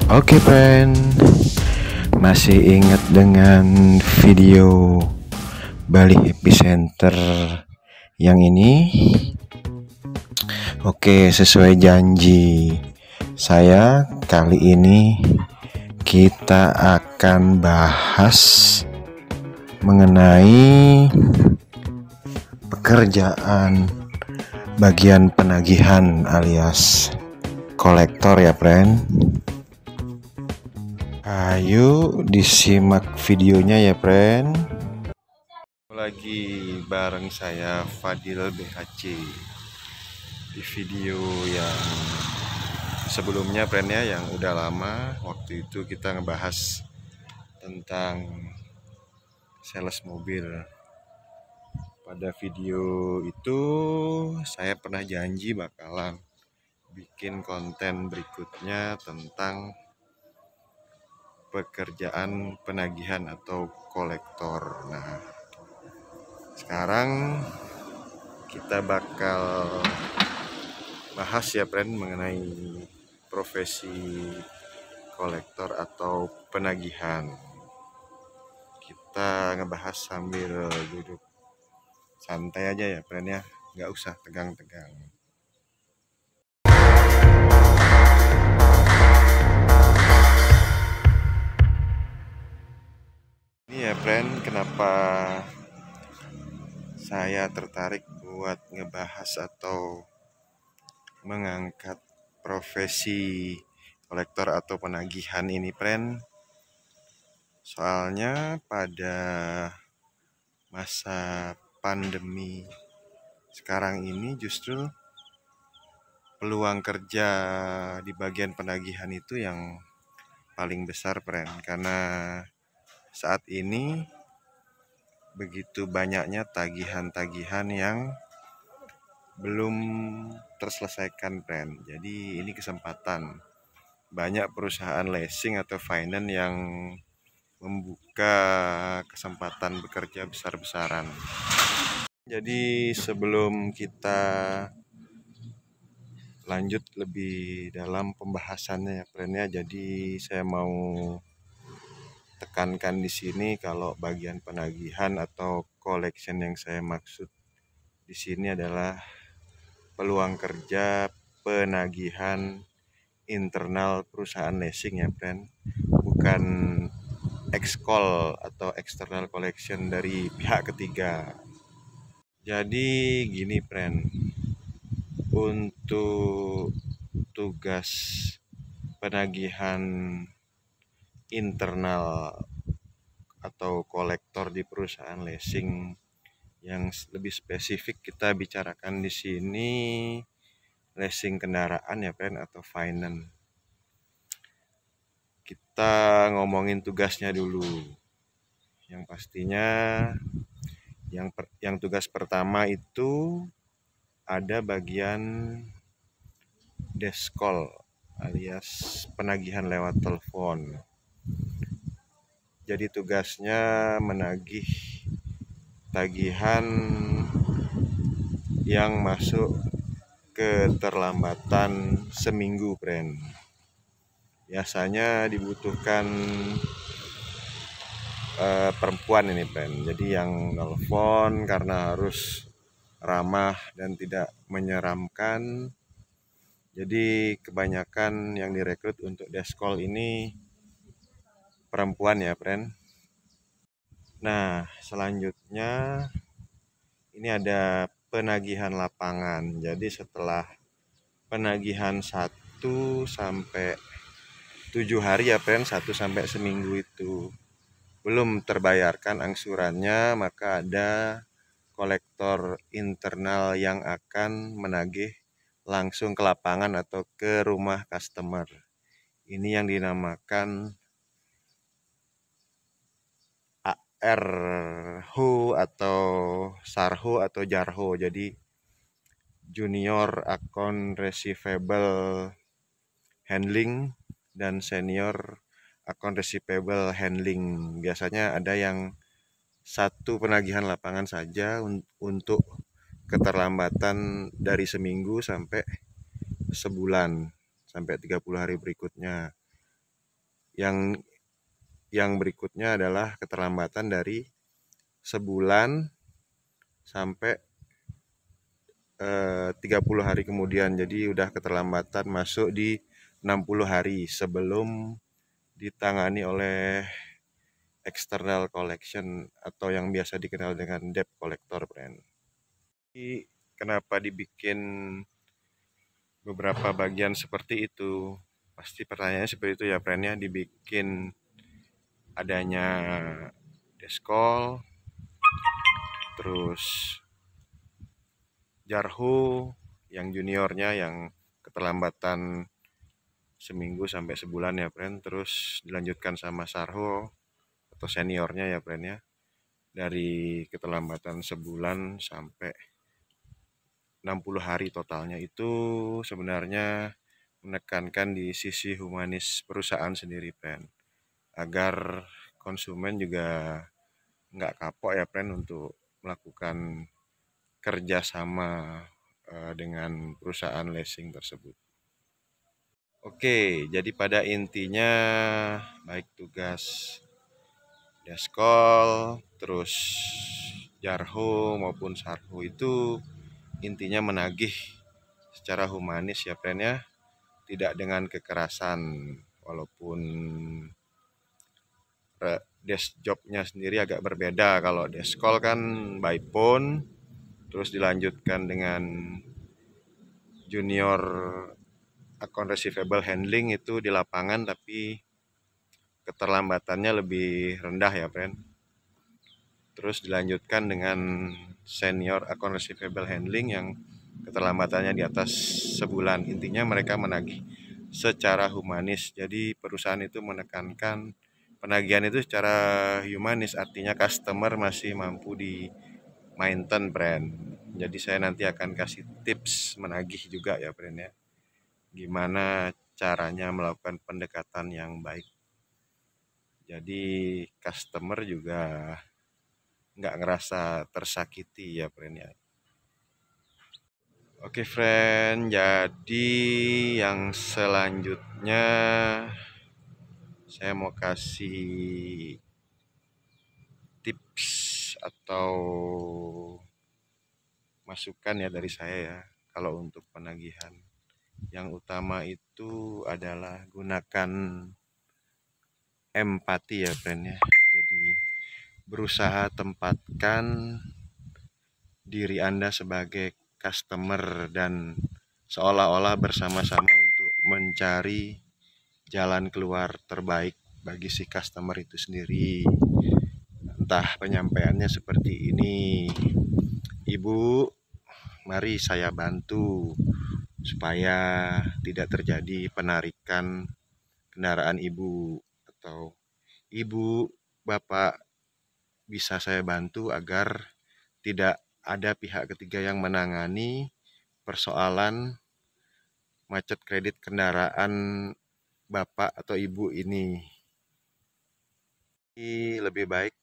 Oke, friend. Masih ingat dengan video Bali Epicenter yang ini? Oke, sesuai janji saya, kali ini kita akan bahas mengenai pekerjaan bagian penagihan alias kolektor ya, friend. Ayo disimak videonya ya, friend. Lagi bareng saya Fadil BHC di video yang sebelumnya, friend ya, yang udah lama. Waktu itu kita ngebahas tentang sales mobil. Pada video itu saya pernah janji bakalan bikin konten berikutnya tentang pekerjaan penagihan atau kolektor. Nah, sekarang kita bakal bahas ya, friend, mengenai profesi kolektor atau penagihan. Kita ngebahas sambil duduk santai aja ya, friend ya, nggak usah tegang-tegang. Ini ya, friend, kenapa saya tertarik buat ngebahas atau mengangkat profesi kolektor atau penagihan ini, friend. Soalnya pada masa pandemi sekarang ini justru peluang kerja di bagian penagihan itu yang paling besar, friend, karena saat ini begitu banyaknya tagihan-tagihan yang belum terselesaikan, friend. Jadi ini kesempatan. Banyak perusahaan leasing atau finance yang membuka kesempatan bekerja besar-besaran. Jadi sebelum kita lanjut lebih dalam pembahasannya ya, friend ya, jadi saya mau tekankan di sini kalau bagian penagihan atau collection yang saya maksud di sini adalah peluang kerja penagihan internal perusahaan leasing ya, friend, bukan ekskol atau external collection dari pihak ketiga. Jadi gini, friend, untuk tugas penagihan internal atau kolektor di perusahaan leasing yang lebih spesifik kita bicarakan di sini leasing kendaraan ya, friend, atau finance. Kita ngomongin tugasnya dulu. Yang pastinya yang tugas pertama itu ada bagian desk call alias penagihan lewat telepon. Jadi tugasnya menagih tagihan yang masuk keterlambatan seminggu, friend. Biasanya dibutuhkan perempuan ini, friend. Jadi yang nelfon karena harus ramah dan tidak menyeramkan. Jadi kebanyakan yang direkrut untuk desk call ini perempuan ya, friend. Nah, selanjutnya ini ada penagihan lapangan. Jadi setelah penagihan 1 sampai 7 hari ya, friend, 1 sampai seminggu itu belum terbayarkan angsurannya, maka ada kolektor internal yang akan menagih langsung ke lapangan atau ke rumah customer. Ini yang dinamakan ARHO atau SARHO atau JARHO. Jadi Junior Account Receivable Handling dan Senior Account Receivable Handling. Biasanya ada yang satu penagihan lapangan saja untuk keterlambatan dari seminggu sampai sebulan sampai 30 hari berikutnya. Yang berikutnya adalah keterlambatan dari sebulan sampai 30 hari kemudian. Jadi udah keterlambatan masuk di 60 hari sebelum ditangani oleh external collection atau yang biasa dikenal dengan debt collector, friend. Jadi, kenapa dibikin beberapa bagian seperti itu? Pasti pertanyaannya seperti itu ya, friend, ya. Dibikin adanya deskol, terus Jarhu yang juniornya yang keterlambatan seminggu sampai sebulan ya, friend. Terus dilanjutkan sama Sarho atau seniornya ya, friend, ya. Dari keterlambatan sebulan sampai 60 hari totalnya. Itu sebenarnya menekankan di sisi humanis perusahaan sendiri, friend. Agar konsumen juga nggak kapok ya, friend, untuk melakukan kerjasama dengan perusahaan leasing tersebut. Oke, jadi pada intinya baik tugas deskol, terus jarhu maupun sarhu itu intinya menagih secara humanis ya, friend, ya, tidak dengan kekerasan. Walaupun desk jobnya sendiri agak berbeda. Kalau deskol kan by phone, terus dilanjutkan dengan junior account receivable handling itu di lapangan, tapi keterlambatannya lebih rendah ya, friend. Terus dilanjutkan dengan senior account receivable handling yang keterlambatannya di atas sebulan. Intinya mereka menagih secara humanis. Jadi perusahaan itu menekankan penagihan itu secara humanis, artinya customer masih mampu di maintain, brand. Jadi saya nanti akan kasih tips menagih juga ya, brand, ya. Gimana caranya melakukan pendekatan yang baik. Jadi customer juga nggak ngerasa tersakiti ya, friend, ya. Oke, friend, jadi yang selanjutnya saya mau kasih tips atau masukan ya dari saya ya. Kalau untuk penagihan, yang utama itu adalah gunakan empati ya, friend, ya. Jadi berusaha tempatkan diri Anda sebagai customer dan seolah-olah bersama-sama untuk mencari jalan keluar terbaik bagi si customer itu sendiri. Entah penyampaiannya seperti ini: "Ibu, mari saya bantu supaya tidak terjadi penarikan kendaraan Ibu," atau "Ibu, Bapak, bisa saya bantu agar tidak ada pihak ketiga yang menangani persoalan macet kredit kendaraan Bapak atau Ibu ini. Lebih baik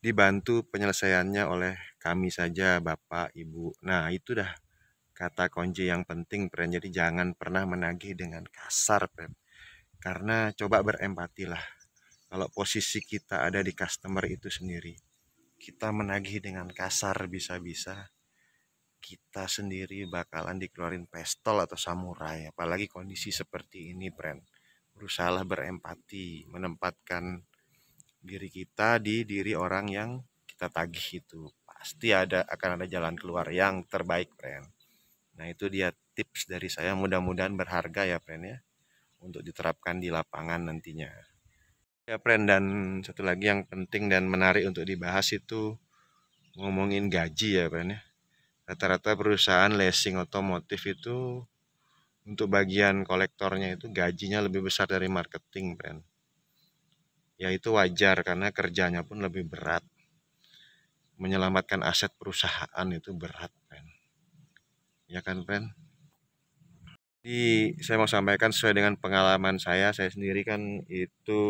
dibantu penyelesaiannya oleh kami saja, Bapak, Ibu." Nah, itu dah kata kunci yang penting, friend. Jadi jangan pernah menagih dengan kasar, friend. Karena coba berempatilah. Kalau posisi kita ada di customer itu sendiri, kita menagih dengan kasar, bisa-bisa kita sendiri bakalan dikeluarin pistol atau samurai. Apalagi kondisi seperti ini, friend. Berusahalah berempati, menempatkan diri kita di diri orang yang kita tagih itu. Pasti akan ada jalan keluar yang terbaik, friend. Nah, itu dia tips dari saya, mudah-mudahan berharga ya, friend, ya, untuk diterapkan di lapangan nantinya. Ya, friend, dan satu lagi yang penting dan menarik untuk dibahas itu ngomongin gaji ya, friend, ya. Rata-rata perusahaan leasing otomotif itu untuk bagian kolektornya itu gajinya lebih besar dari marketing, friend. Ya, itu wajar karena kerjanya pun lebih berat. Menyelamatkan aset perusahaan itu berat, friend. Ya kan, friend? Jadi saya mau sampaikan sesuai dengan pengalaman saya sendiri kan itu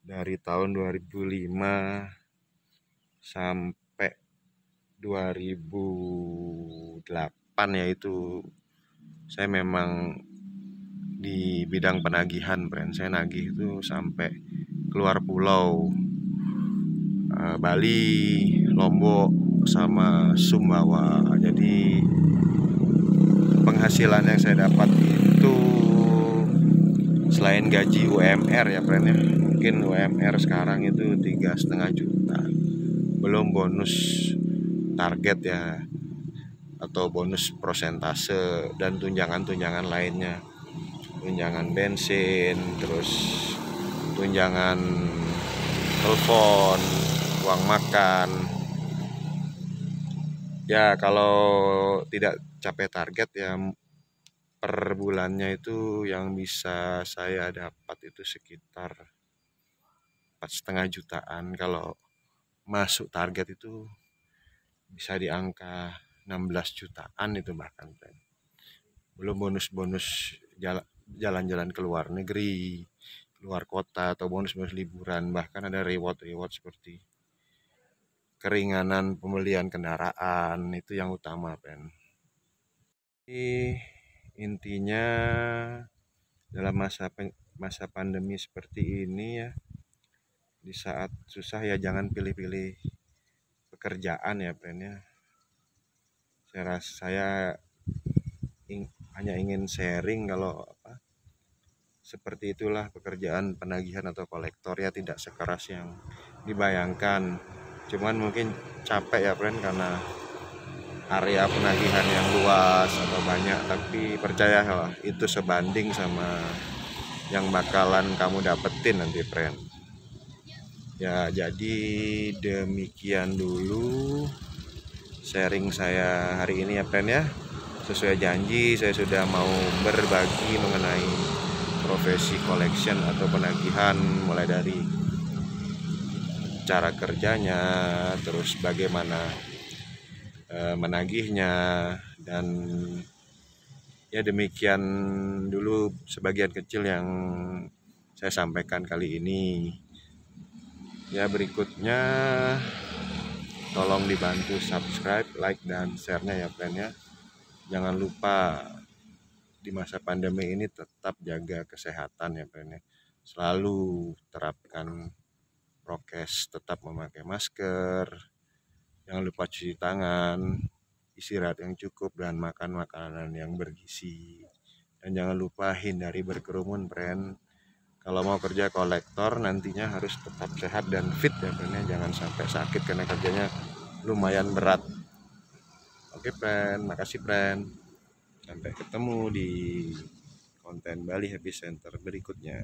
dari tahun 2005 sampai 2008 ya, itu saya memang di bidang penagihan, friend. Saya nagih itu sampai keluar pulau, Bali, Lombok, sama Sumbawa. Jadi penghasilan yang saya dapat itu selain gaji UMR ya, friend ya, mungkin UMR sekarang itu 3,5 juta, belum bonus target ya, atau bonus prosentase dan tunjangan-tunjangan lainnya, tunjangan bensin, terus tunjangan telepon, uang makan. Ya kalau tidak capai target ya per bulannya itu yang bisa saya dapat itu sekitar 4,5 jutaan. Kalau masuk target itu bisa di angka 16 jutaan itu bahkan, friend. Belum bonus-bonus jalan-jalan ke luar negeri, keluar kota, atau bonus-bonus liburan. Bahkan ada reward-reward seperti keringanan pembelian kendaraan, itu yang utama, friend. Intinya dalam masa pandemi seperti ini ya, di saat susah ya jangan pilih-pilih pekerjaan ya, friend ya. Saya hanya ingin sharing kalau seperti itulah pekerjaan penagihan atau kolektor ya, tidak sekeras yang dibayangkan. Cuman mungkin capek ya, friend, karena area penagihan yang luas atau banyak, tapi percayalah itu sebanding sama yang bakalan kamu dapetin nanti, friend. Ya jadi demikian dulu sharing saya hari ini ya, friend ya. Sesuai janji saya sudah mau berbagi mengenai profesi collection atau penagihan, mulai dari cara kerjanya, terus bagaimana menagihnya, dan ya demikian dulu sebagian kecil yang saya sampaikan kali ini. Ya berikutnya tolong dibantu subscribe, like, dan share-nya ya, friend ya. Jangan lupa di masa pandemi ini tetap jaga kesehatan ya, friend ya. Selalu terapkan prokes, tetap memakai masker, jangan lupa cuci tangan, istirahat yang cukup, dan makan makanan yang bergizi. Dan jangan lupa hindari berkerumun, friend. Kalau mau kerja kolektor nantinya harus tetap sehat dan fit ya, friend ya. Jangan sampai sakit karena kerjanya lumayan berat. Oke, friend, makasih, friend. Sampai ketemu di konten Bali Happy Center berikutnya.